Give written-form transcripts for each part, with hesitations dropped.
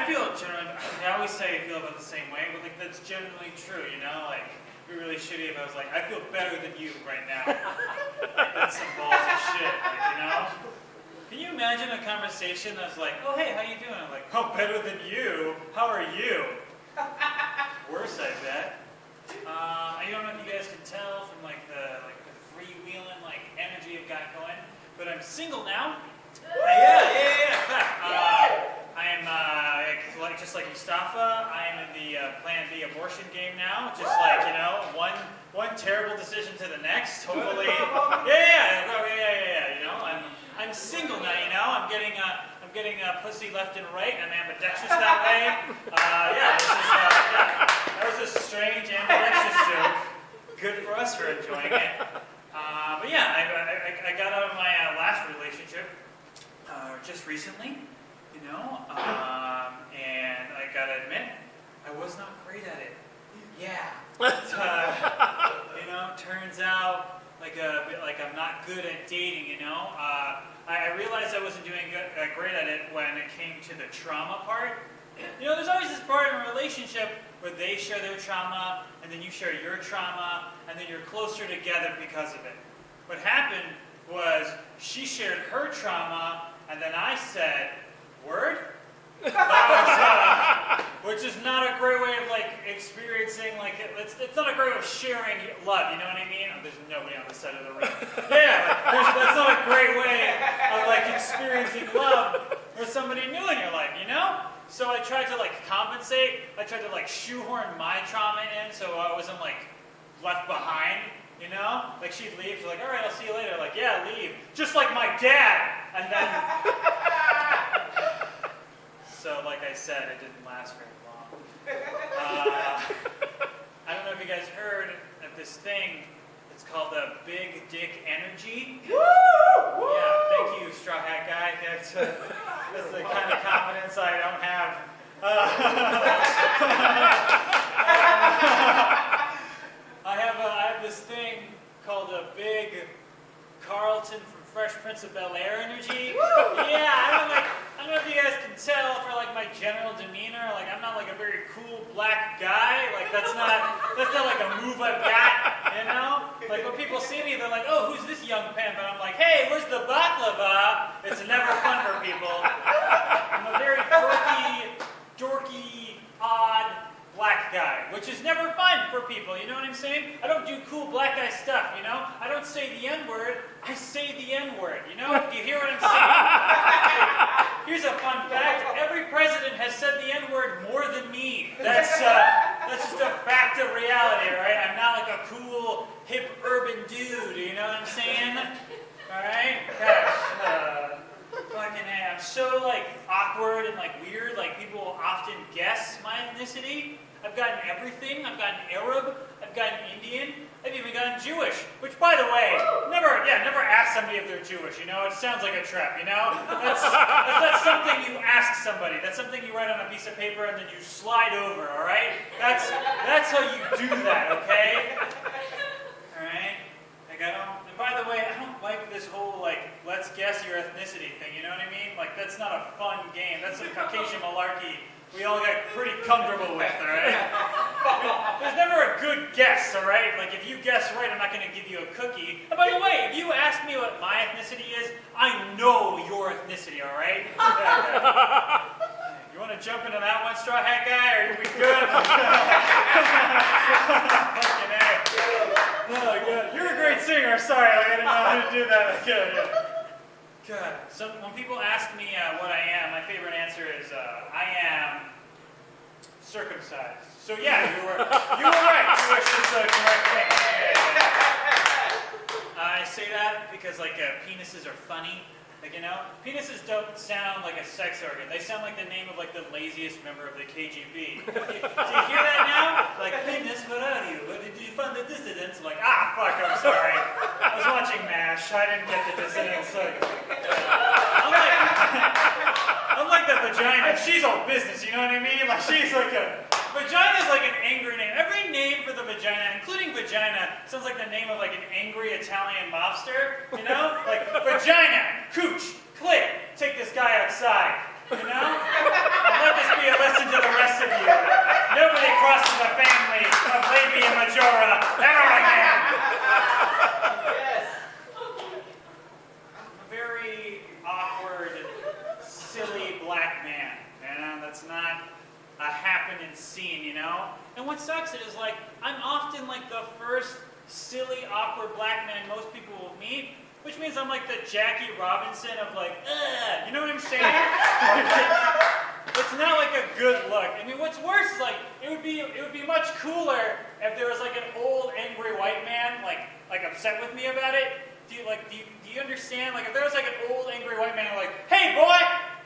I feel generally, I always say I feel about the same way, but like that's generally true, you know? Like, it'd be really shitty if I was like, I feel better than you right now. Like, that's some ballsy shit, like, you know? Can you imagine a conversation that's like, oh hey, how you doing? I'm like, oh, better than you. How are you? Worse, I bet. I don't know if you guys can tell from like the freewheeling like energy I've got going, but I'm single now. I am just like Mustafa. I am in the Plan B abortion game now. Just like, you know, one terrible decision to the next. Hopefully, you know, I'm single now. You know, I'm getting pussy left and right. I'm ambidextrous that way. That was a strange ambidextrous joke. Good for us for enjoying it. But yeah, I got out of my last relationship just recently, you know, and I gotta admit, I was not great at it. Yeah, but, you know, turns out like I'm not good at dating. You know, I realized I wasn't doing great at it when it came to the trauma part. You know, there's always this part in a relationship where they share their trauma, and then you share your trauma, and then you're closer together because of it. What happened was she shared her trauma, and then I said, word? Which is not a great way of like experiencing, like, it's not a great way of sharing love, you know what I mean? Oh, there's nobody on the side of the room. That's not a great way of like experiencing love with somebody new in your life, you know? So I tried to like compensate. I tried to like shoehorn my trauma in so I wasn't like left behind, you know? Like she'd leave, she's like, all right, I'll see you later. Like, yeah, leave. Just like my dad. And then, so like I said, it didn't last very long. I don't know if you guys heard of this thing. It's called the big dick energy. Woo! Yeah, thank you, straw hat guy. That's the kind of confidence I don't have. I have this thing called a big Carlton from Fresh Prince of Bel-Air energy. Yeah, I don't know if you guys can tell for like my general demeanor. Like I'm not like a very cool black guy. Like that's not like a move I've got, you know? Like when people see me, they're like, oh, who's this young pimp? And I'm like, hey, where's the baklava? It's never fun for people. I'm a very dorky, odd black guy, which is never fun for people, you know what I'm saying? I don't do cool black guy stuff, you know? I don't say the N-word, I say the N-word, you know? Do you hear what I'm saying? Here's a fun fact, every president has said the N-word more than me. That's just a fact of reality, right? I'm not like a cool, hip, urban dude, you know what I'm saying? Alright? Gosh, fucking hey, I'm so like awkward and like weird, like people will often guess my ethnicity. I've gotten everything. I've gotten Arab, I've gotten Indian, I've even gotten Jewish, which by the way, never ask somebody if they're Jewish, you know? It sounds like a trap, you know? That's something you ask somebody. That's something you write on a piece of paper and then you slide over, alright? That's how you do that, okay? Alright? Like and by the way, I don't like this whole like, let's guess your ethnicity thing, you know what I mean? Like that's not a fun game. That's some Caucasian malarkey we all get pretty comfortable with, alright? There's never a good guess, alright? Like if you guess right, I'm not going to give you a cookie. And by the way, if you ask me what my ethnicity is, I know your ethnicity, alright? You want to jump into that one, straw hat guy? Are we good? Fucking A. Oh, good. You're a great singer. Sorry, I didn't know how to do that. God. So when people ask me what I am, my favorite answer is I am circumcised. So yeah, you were right. Jewish is the correct thing. I say that because like penises are funny. Like, you know, penises don't sound like a sex organ. They sound like the name of like the laziest member of the KGB. Do you hear that now? Like, penis, what are you? Did you fund the dissidents? I'm like, fuck, I'm sorry. I was watching MASH. I didn't get the dissidents. Unlike the vagina, she's all business, you know what I mean? Like, she's like vagina's like an angry name. Every name for the vagina, including vagina, sounds like the name of like an angry Italian mobster, you know? Like, vagina, cooch, clit, take this guy outside, you know? And let this be a black man. That's not a happening scene, And what sucks is, like, I'm often, like, the first silly, awkward black man most people will meet, which means I'm like the Jackie Robinson of, like, ugh, you know what I'm saying? It's not like a good look. I mean, what's worse is, like, it would be much cooler if there was, like, an old angry white man, like upset with me about it. Do you understand? Like, if there was, like, an old angry white man, like, hey, boy,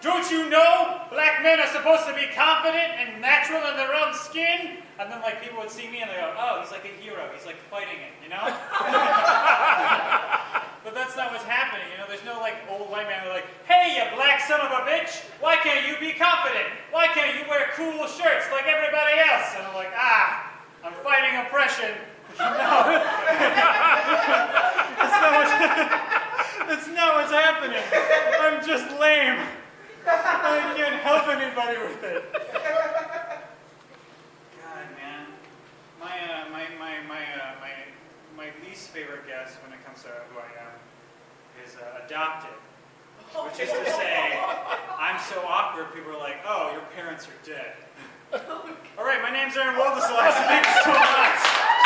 don't you know black men are supposed to be confident and natural in their own skin? And then, like, people would see me and they go, oh, he's like a hero. He's, like, fighting it, But that's not what's happening, There's no, like, old white man who's like, hey, you black son of a bitch, why can't you be confident? Why can't you wear cool shirts like everybody else? And I'm like, I'm fighting oppression. That's not what's happening. I'm just lame. I can't help anybody with it. God, man. My least favorite guess when it comes to who I am is adopted. Which is to say, I'm so awkward, people are like, oh, your parents are dead. All right, my name's Aron Woldeslassie. Thank you so much.